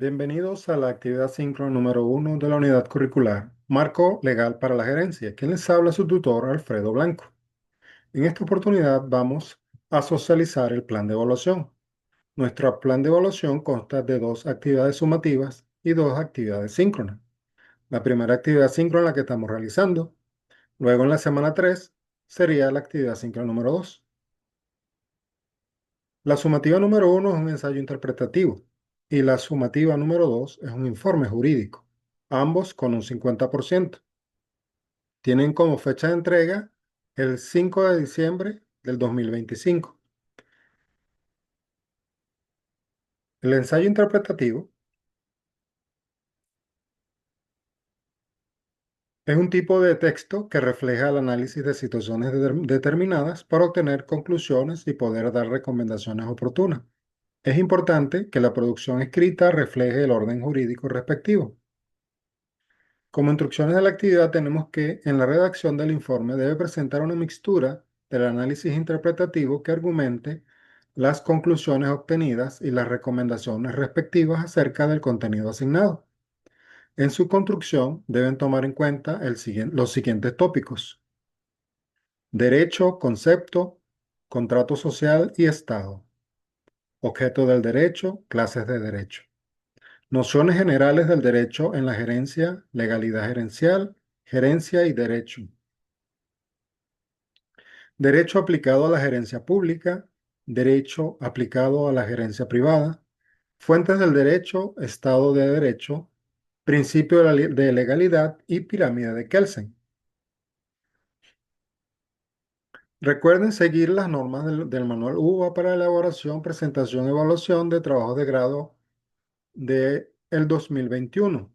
Bienvenidos a la actividad síncrona número 1 de la unidad curricular, Marco Legal para la Gerencia. Quien les habla es su tutor, Alfredo Blanco. En esta oportunidad vamos a socializar el plan de evaluación. Nuestro plan de evaluación consta de 2 actividades sumativas y 2 actividades síncronas. La primera actividad síncrona la que estamos realizando. Luego en la semana 3 sería la actividad síncrona número 2. La sumativa número 1 es un ensayo interpretativo y la sumativa número 2 es un informe jurídico, ambos con un 50%. Tienen como fecha de entrega el 5 de diciembre del 2025. El ensayo interpretativo es un tipo de texto que refleja el análisis de situaciones determinadas para obtener conclusiones y poder dar recomendaciones oportunas. Es importante que la producción escrita refleje el orden jurídico respectivo. Como instrucciones de la actividad tenemos que en la redacción del informe debe presentar una mixtura del análisis interpretativo que argumente las conclusiones obtenidas y las recomendaciones respectivas acerca del contenido asignado. En su construcción deben tomar en cuenta los siguientes tópicos: derecho, concepto, contrato social y Estado, objeto del derecho, clases de derecho, nociones generales del derecho en la gerencia, legalidad gerencial, gerencia y derecho. Derecho aplicado a la gerencia pública, derecho aplicado a la gerencia privada, fuentes del derecho, Estado de Derecho, principio de legalidad y pirámide de Kelsen. Recuerden seguir las normas del manual UVA para elaboración, presentación y evaluación de trabajos de grado de el 2021.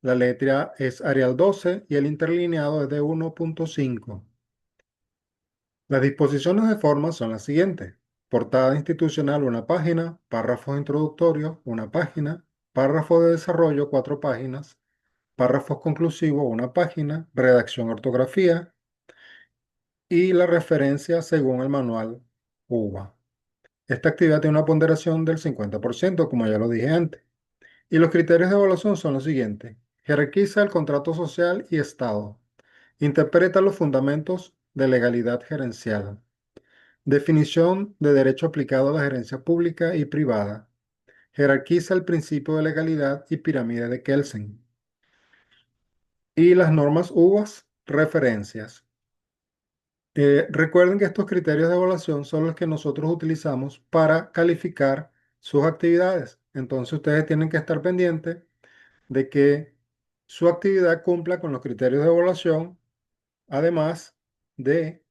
La letra es Arial 12 y el interlineado es de 1.5. Las disposiciones de forma son las siguientes: portada institucional, 1 página; párrafos introductorios, 1 página; párrafo de desarrollo, 4 páginas; párrafos conclusivos, 1 página; redacción, ortografía y la referencia según el manual UVA. Esta actividad tiene una ponderación del 50%, como ya lo dije antes. Y los criterios de evaluación son los siguientes: jerarquiza el contrato social y Estado; interpreta los fundamentos de legalidad gerencial; definición de derecho aplicado a la gerencia pública y privada; jerarquiza el principio de legalidad y pirámide de Kelsen. Y las normas UVAs, referencias. Recuerden que estos criterios de evaluación son los que nosotros utilizamos para calificar sus actividades. Entonces ustedes tienen que estar pendientes de que su actividad cumpla con los criterios de evaluación, además de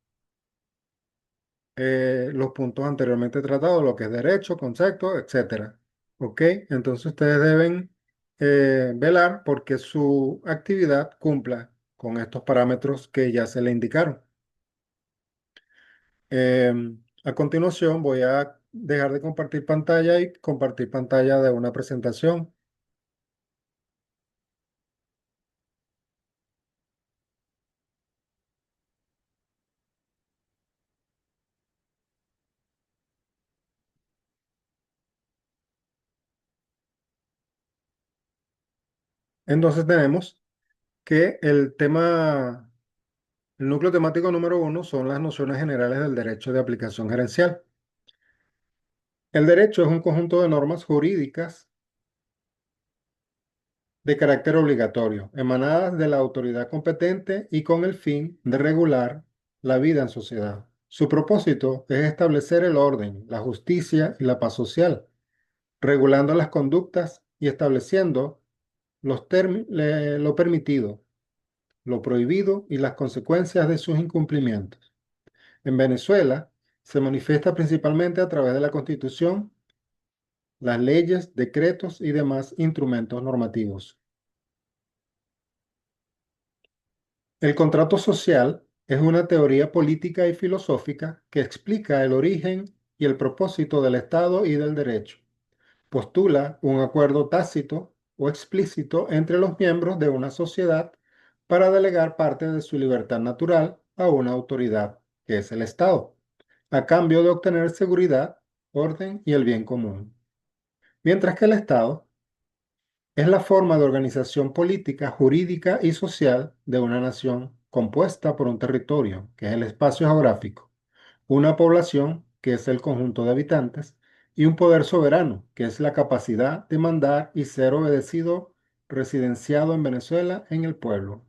los puntos anteriormente tratados, lo que es derecho, concepto, etcétera. ¿Ok? Entonces ustedes deben velar porque su actividad cumpla con estos parámetros que ya se le indicaron. A continuación voy a dejar de compartir pantalla y compartir pantalla de una presentación. Entonces tenemos que el núcleo temático número 1 son las nociones generales del derecho de aplicación gerencial. El derecho es un conjunto de normas jurídicas de carácter obligatorio, emanadas de la autoridad competente y con el fin de regular la vida en sociedad. Su propósito es establecer el orden, la justicia y la paz social, regulando las conductas y estableciendo lo permitido, lo prohibido y las consecuencias de sus incumplimientos. En Venezuela se manifiesta principalmente a través de la Constitución, las leyes, decretos y demás instrumentos normativos. El contrato social es una teoría política y filosófica que explica el origen y el propósito del Estado y del derecho. Postula un acuerdo tácito o explícito entre los miembros de una sociedad para delegar parte de su libertad natural a una autoridad, que es el Estado, a cambio de obtener seguridad, orden y el bien común. Mientras que el Estado Es la forma de organización política, jurídica y social de una nación compuesta por un territorio, que es el espacio geográfico, una población, que es el conjunto de habitantes, y un poder soberano, que es la capacidad de mandar y ser obedecido, residenciado en Venezuela en el pueblo.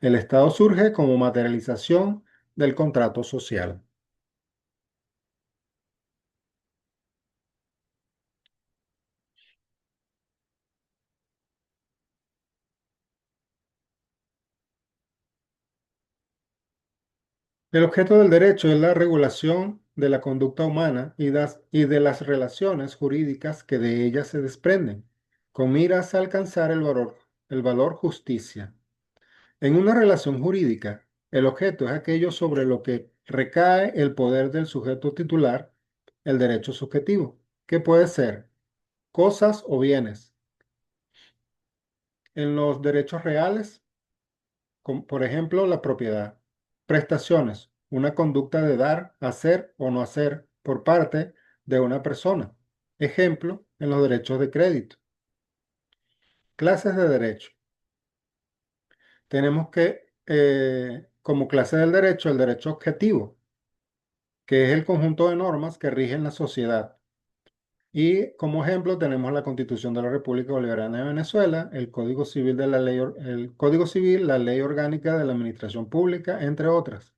El Estado surge como materialización del contrato social. El objeto del derecho es la regulación de la conducta humana y de las relaciones jurídicas que de ella se desprenden, con miras a alcanzar el valor justicia. En una relación jurídica, el objeto es aquello sobre lo que recae el poder del sujeto titular, el derecho subjetivo, que puede ser cosas o bienes. En los derechos reales, por ejemplo, la propiedad. Prestaciones, una conducta de dar, hacer o no hacer por parte de una persona. Ejemplo, en los derechos de crédito. Clases de derecho. Tenemos como clase del derecho, el derecho objetivo, que es el conjunto de normas que rigen la sociedad. Y como ejemplo tenemos la Constitución de la República Bolivariana de Venezuela, el Código Civil el Código Civil, la Ley Orgánica de la Administración Pública, entre otras.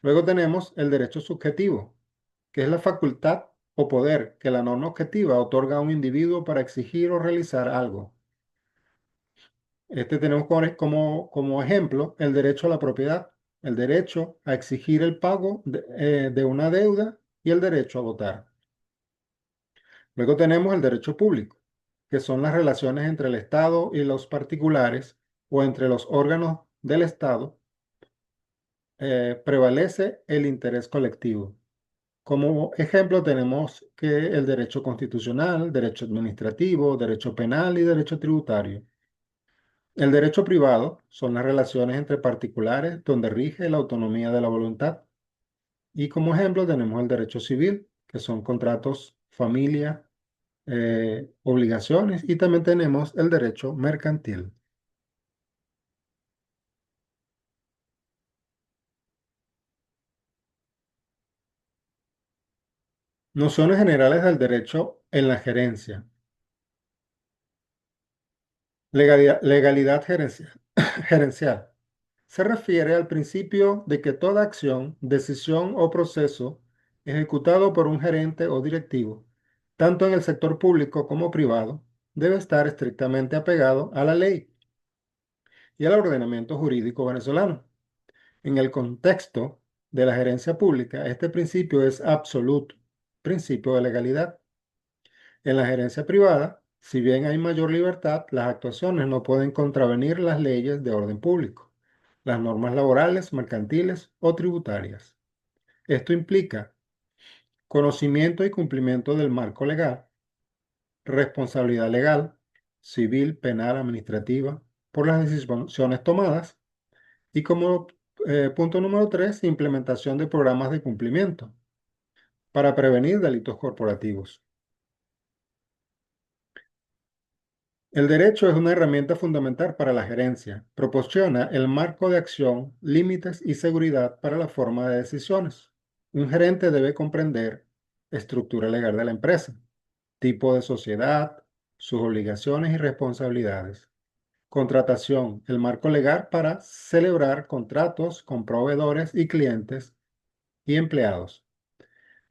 Luego tenemos el derecho subjetivo, que es la facultad o poder que la norma objetiva otorga a un individuo para exigir o realizar algo. Este tenemos como ejemplo el derecho a la propiedad, el derecho a exigir el pago de una deuda y el derecho a votar. Luego tenemos el derecho público, que son las relaciones entre el Estado y los particulares o entre los órganos del Estado. Prevalece el interés colectivo. Como ejemplo tenemos que el derecho constitucional, derecho administrativo, derecho penal y derecho tributario. El derecho privado son las relaciones entre particulares donde rige la autonomía de la voluntad. Y como ejemplo tenemos el derecho civil, que son contratos, familia, obligaciones, y también tenemos el derecho mercantil. Nociones generales del derecho en la gerencia. Legalidad gerencial. Gerencial. Se refiere al principio de que toda acción, decisión o proceso ejecutado por un gerente o directivo, tanto en el sector público como privado, debe estar estrictamente apegado a la ley y al ordenamiento jurídico venezolano. En el contexto de la gerencia pública, este principio es absoluto, principio de legalidad. En la gerencia privada, si bien hay mayor libertad, las actuaciones no pueden contravenir las leyes de orden público, las normas laborales, mercantiles o tributarias. Esto implica conocimiento y cumplimiento del marco legal, responsabilidad legal, civil, penal, administrativa, por las decisiones tomadas y como punto número 3, implementación de programas de cumplimiento para prevenir delitos corporativos. El derecho es una herramienta fundamental para la gerencia. Proporciona el marco de acción, límites y seguridad para la forma de decisiones. Un gerente debe comprender estructura legal de la empresa, tipo de sociedad, sus obligaciones y responsabilidades. Contratación, el marco legal para celebrar contratos con proveedores y clientes y empleados.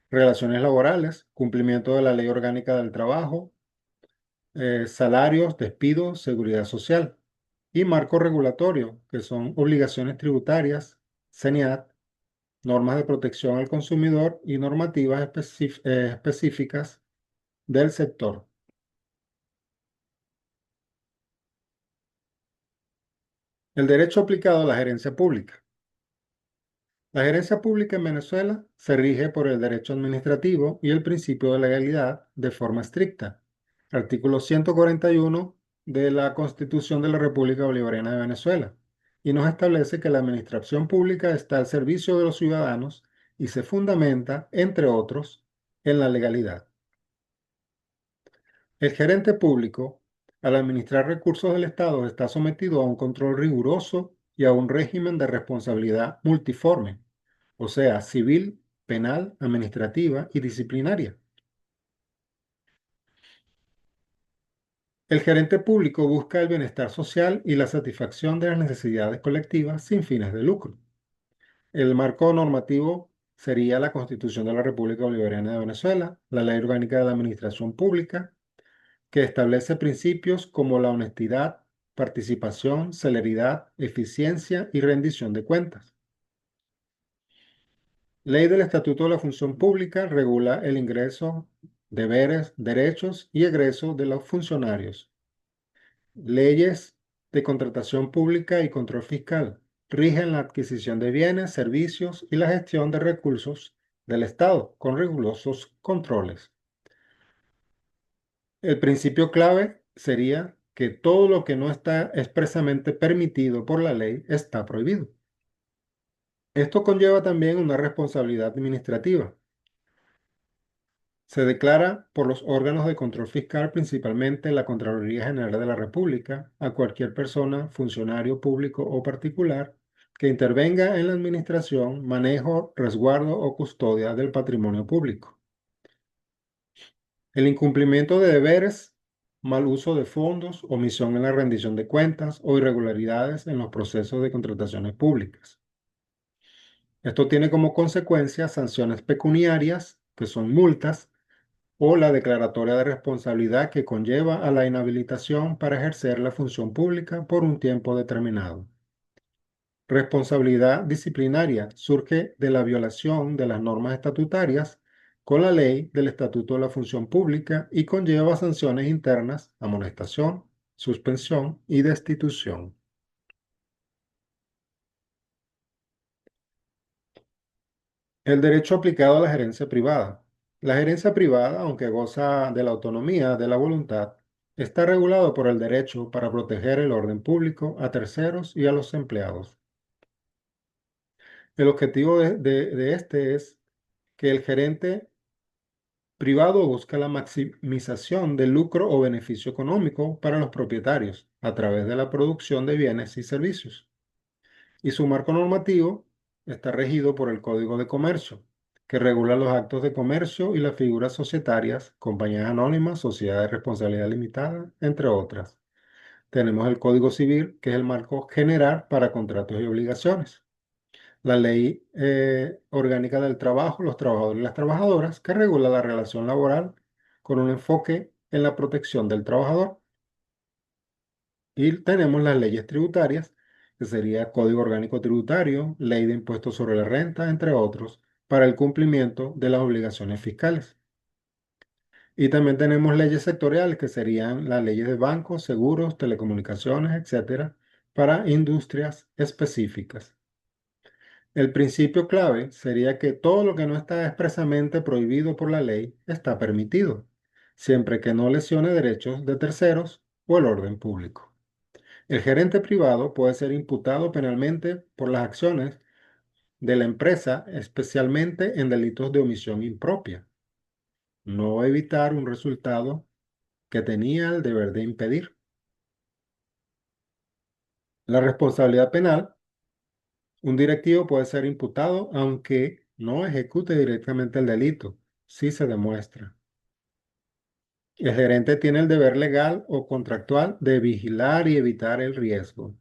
Relaciones laborales, cumplimiento de la Ley Orgánica del Trabajo, salarios, despidos, seguridad social y marco regulatorio, que son obligaciones tributarias, CENIAT, normas de protección al consumidor y normativas específicas del sector. El derecho aplicado a la gerencia pública. La gerencia pública en Venezuela se rige por el derecho administrativo y el principio de legalidad de forma estricta. Artículo 141 de la Constitución de la República Bolivariana de Venezuela, y nos establece que la administración pública está al servicio de los ciudadanos y se fundamenta, entre otros, en la legalidad. El gerente público, al administrar recursos del Estado, está sometido a un control riguroso y a un régimen de responsabilidad multiforme, o sea, civil, penal, administrativa y disciplinaria. El gerente público busca el bienestar social y la satisfacción de las necesidades colectivas sin fines de lucro. El marco normativo sería la Constitución de la República Bolivariana de Venezuela, la Ley Orgánica de la Administración Pública, que establece principios como la honestidad, participación, celeridad, eficiencia y rendición de cuentas. Ley del Estatuto de la Función Pública regula el ingreso, deberes, derechos y egreso de los funcionarios. Leyes de contratación pública y control fiscal rigen la adquisición de bienes, servicios y la gestión de recursos del Estado con rigurosos controles. El principio clave sería que todo lo que no está expresamente permitido por la ley está prohibido. Esto conlleva también una responsabilidad administrativa. Se declara por los órganos de control fiscal, principalmente la Contraloría General de la República, a cualquier persona, funcionario público o particular que intervenga en la administración, manejo, resguardo o custodia del patrimonio público. El incumplimiento de deberes, mal uso de fondos, omisión en la rendición de cuentas o irregularidades en los procesos de contrataciones públicas. Esto tiene como consecuencia sanciones pecuniarias, que son multas, o la declaratoria de responsabilidad que conlleva a la inhabilitación para ejercer la función pública por un tiempo determinado. Responsabilidad disciplinaria surge de la violación de las normas estatutarias con la ley del Estatuto de la Función Pública y conlleva sanciones internas, amonestación, suspensión y destitución. El derecho aplicado a la gerencia privada. La gerencia privada, aunque goza de la autonomía de la voluntad, está regulado por el derecho para proteger el orden público a terceros y a los empleados. El objetivo de este es que el gerente privado busca la maximización del lucro o beneficio económico para los propietarios a través de la producción de bienes y servicios. Y su marco normativo está regido por el Código de Comercio, que regula los actos de comercio y las figuras societarias, compañías anónimas, sociedades de responsabilidad limitada, entre otras. Tenemos el Código Civil, que es el marco general para contratos y obligaciones. La Ley Orgánica del Trabajo, los trabajadores y las trabajadoras, que regula la relación laboral con un enfoque en la protección del trabajador. Y tenemos las leyes tributarias, que sería Código Orgánico Tributario, Ley de Impuestos sobre la Renta, entre otros, para el cumplimiento de las obligaciones fiscales. Y también tenemos leyes sectoriales, que serían las leyes de bancos, seguros, telecomunicaciones, etcétera, para industrias específicas. El principio clave sería que todo lo que no está expresamente prohibido por la ley está permitido, siempre que no lesione derechos de terceros o el orden público. El gerente privado puede ser imputado penalmente por las acciones de la empresa, especialmente en delitos de omisión impropia, no evitar un resultado que tenía el deber de impedir. La responsabilidad penal, un directivo puede ser imputado aunque no ejecute directamente el delito, si se demuestra. El gerente tiene el deber legal o contractual de vigilar y evitar el riesgo.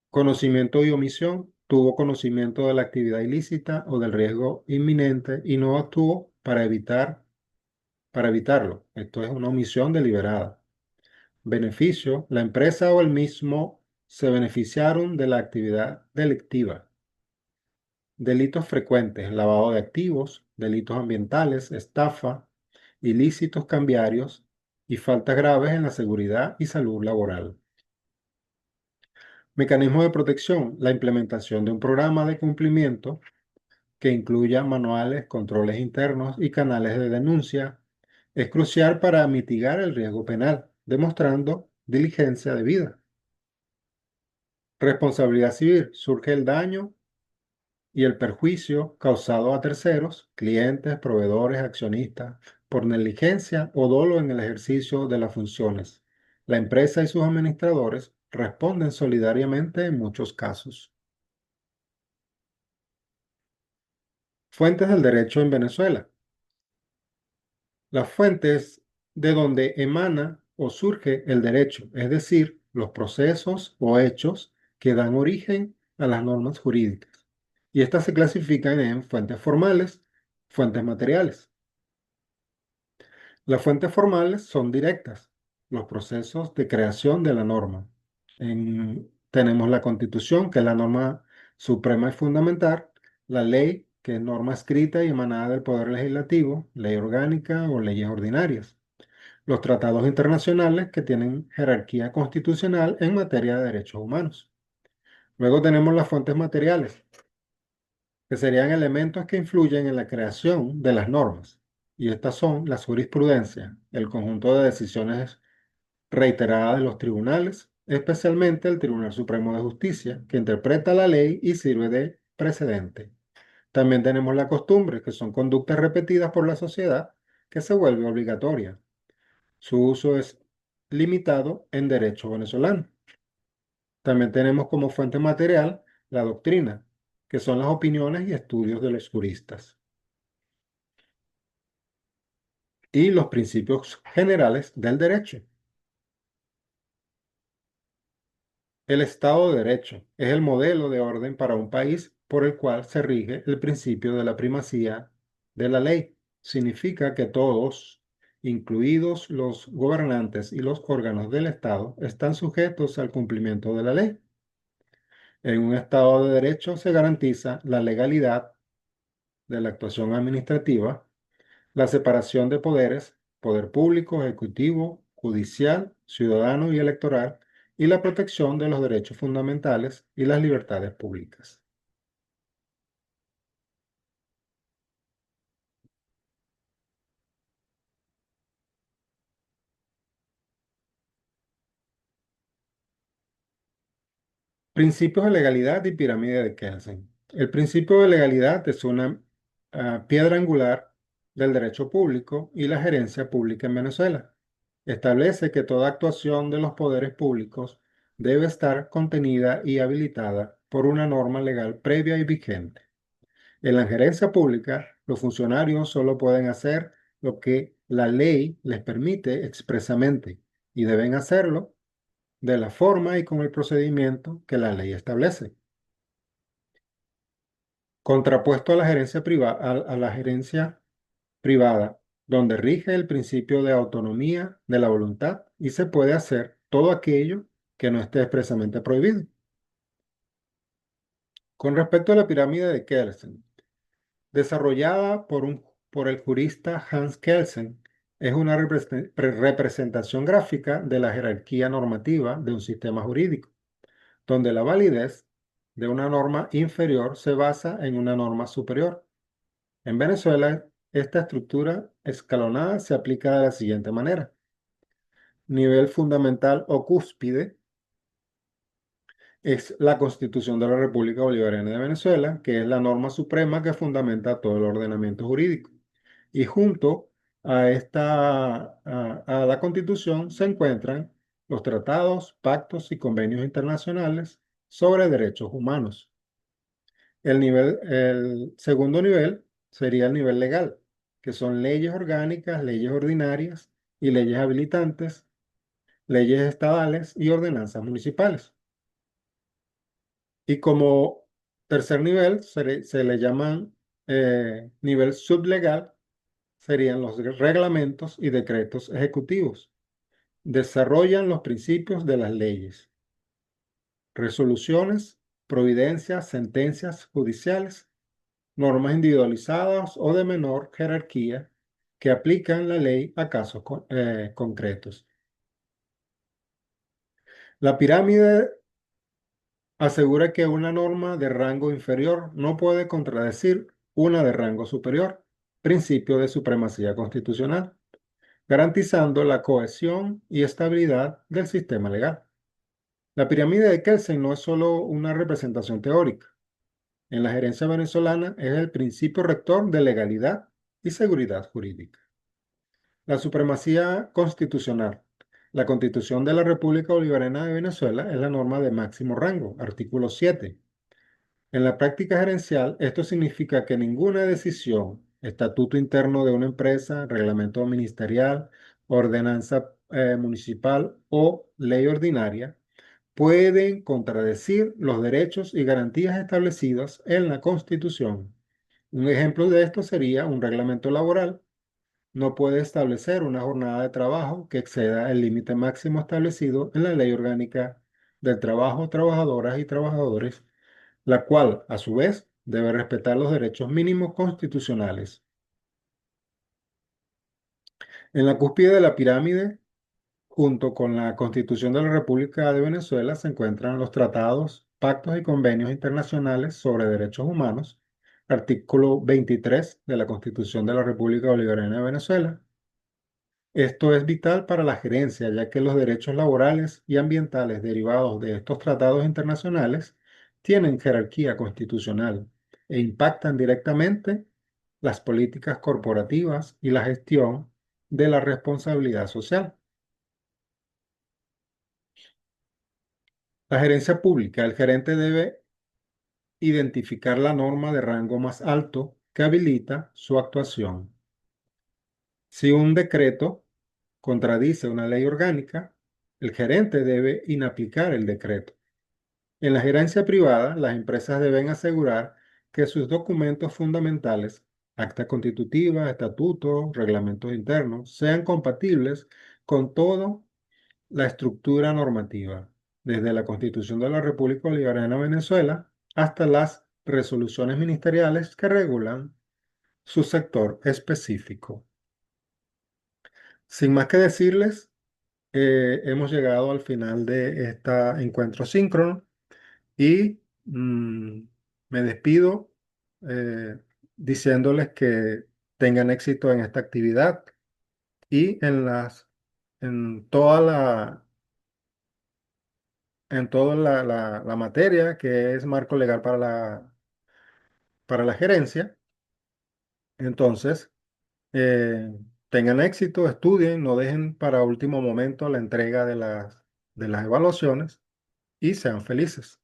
Conocimiento y omisión. Tuvo conocimiento de la actividad ilícita o del riesgo inminente y no actuó para evitarlo. Esto es una omisión deliberada. Beneficio. La empresa o el mismo se beneficiaron de la actividad delictiva. Delitos frecuentes, lavado de activos, delitos ambientales, estafa, ilícitos cambiarios y faltas graves en la seguridad y salud laboral. Mecanismo de protección, la implementación de un programa de cumplimiento que incluya manuales, controles internos y canales de denuncia es crucial para mitigar el riesgo penal, demostrando diligencia debida. Responsabilidad civil, surge el daño y el perjuicio causado a terceros, clientes, proveedores, accionistas, por negligencia o dolo en el ejercicio de las funciones. La empresa y sus administradores responden solidariamente en muchos casos. Fuentes del derecho en Venezuela. Las fuentes de donde emana o surge el derecho, es decir, los procesos o hechos que dan origen a las normas jurídicas. Y estas se clasifican en fuentes formales, fuentes materiales. Las fuentes formales son directas, los procesos de creación de la norma. Tenemos la Constitución, que es la norma suprema y fundamental, la ley, que es norma escrita y emanada del Poder Legislativo, ley orgánica o leyes ordinarias. Los tratados internacionales, que tienen jerarquía constitucional en materia de derechos humanos. Luego tenemos las fuentes materiales, que serían elementos que influyen en la creación de las normas. Y estas son las jurisprudencia, el conjunto de decisiones reiteradas de los tribunales, especialmente el Tribunal Supremo de Justicia, que interpreta la ley y sirve de precedente. También tenemos la costumbre, que son conductas repetidas por la sociedad que se vuelve obligatoria. Su uso es limitado en derecho venezolano. También tenemos como fuente material la doctrina, que son las opiniones y estudios de los juristas, y los principios generales del derecho. El Estado de Derecho es el modelo de orden para un país por el cual se rige el principio de la primacía de la ley. Significa que todos, incluidos los gobernantes y los órganos del Estado, están sujetos al cumplimiento de la ley. En un Estado de Derecho se garantiza la legalidad de la actuación administrativa, la separación de poderes, poder público, ejecutivo, judicial, ciudadano y electoral, y la protección de los derechos fundamentales y las libertades públicas. Principios de legalidad y pirámide de Kelsen. El principio de legalidad es una piedra angular del derecho público y la gerencia pública en Venezuela. Establece que toda actuación de los poderes públicos debe estar contenida y habilitada por una norma legal previa y vigente. En la gerencia pública, los funcionarios solo pueden hacer lo que la ley les permite expresamente y deben hacerlo de la forma y con el procedimiento que la ley establece. Contrapuesto a la gerencia a la gerencia privada, donde rige el principio de autonomía de la voluntad y se puede hacer todo aquello que no esté expresamente prohibido. Con respecto a la pirámide de Kelsen, desarrollada por el jurista Hans Kelsen, es una representación gráfica de la jerarquía normativa de un sistema jurídico, donde la validez de una norma inferior se basa en una norma superior. En Venezuela, esta estructura escalonada se aplica de la siguiente manera. Nivel fundamental o cúspide es la Constitución de la República Bolivariana de Venezuela, que es la norma suprema que fundamenta todo el ordenamiento jurídico. Y junto a la Constitución se encuentran los tratados, pactos y convenios internacionales sobre derechos humanos. El segundo nivel sería el nivel legal, que son leyes orgánicas, leyes ordinarias y leyes habilitantes, leyes estadales y ordenanzas municipales. Y como tercer nivel se le llaman nivel sublegal, serían los reglamentos y decretos ejecutivos. Desarrollan los principios de las leyes, resoluciones, providencias, sentencias judiciales, normas individualizadas o de menor jerarquía que aplican la ley a casos concretos. La pirámide asegura que una norma de rango inferior no puede contradecir una de rango superior, principio de supremacía constitucional, garantizando la cohesión y estabilidad del sistema legal. La pirámide de Kelsen no es solo una representación teórica. En la gerencia venezolana es el principio rector de legalidad y seguridad jurídica. La supremacía constitucional. La Constitución de la República Bolivariana de Venezuela es la norma de máximo rango, artículo 7. En la práctica gerencial, esto significa que ninguna decisión, estatuto interno de una empresa, reglamento ministerial, ordenanza municipal o ley ordinaria pueden contradecir los derechos y garantías establecidos en la Constitución. Un ejemplo de esto sería un reglamento laboral. No puede establecer una jornada de trabajo que exceda el límite máximo establecido en la Ley Orgánica del Trabajo, Trabajadoras y Trabajadores, la cual, a su vez, debe respetar los derechos mínimos constitucionales. En la cúspide de la pirámide, junto con la Constitución de la República de Venezuela, se encuentran los tratados, pactos y convenios internacionales sobre derechos humanos, artículo 23 de la Constitución de la República Bolivariana de Venezuela. Esto es vital para la gerencia, ya que los derechos laborales y ambientales derivados de estos tratados internacionales tienen jerarquía constitucional e impactan directamente las políticas corporativas y la gestión de la responsabilidad social. La gerencia pública, el gerente debe identificar la norma de rango más alto que habilita su actuación. Si un decreto contradice una ley orgánica, el gerente debe inaplicar el decreto. En la gerencia privada, las empresas deben asegurar que sus documentos fundamentales, acta constitutiva, estatutos, reglamentos internos, sean compatibles con toda la estructura normativa, desde la Constitución de la República Bolivariana de Venezuela hasta las resoluciones ministeriales que regulan su sector específico. Sin más que decirles, hemos llegado al final de este encuentro síncrono y me despido eh, diciéndoles que tengan éxito en esta actividad y en toda la materia que es marco legal para la gerencia. Entonces, eh, tengan éxito, estudien, no dejen para último momento la entrega de las evaluaciones y sean felices.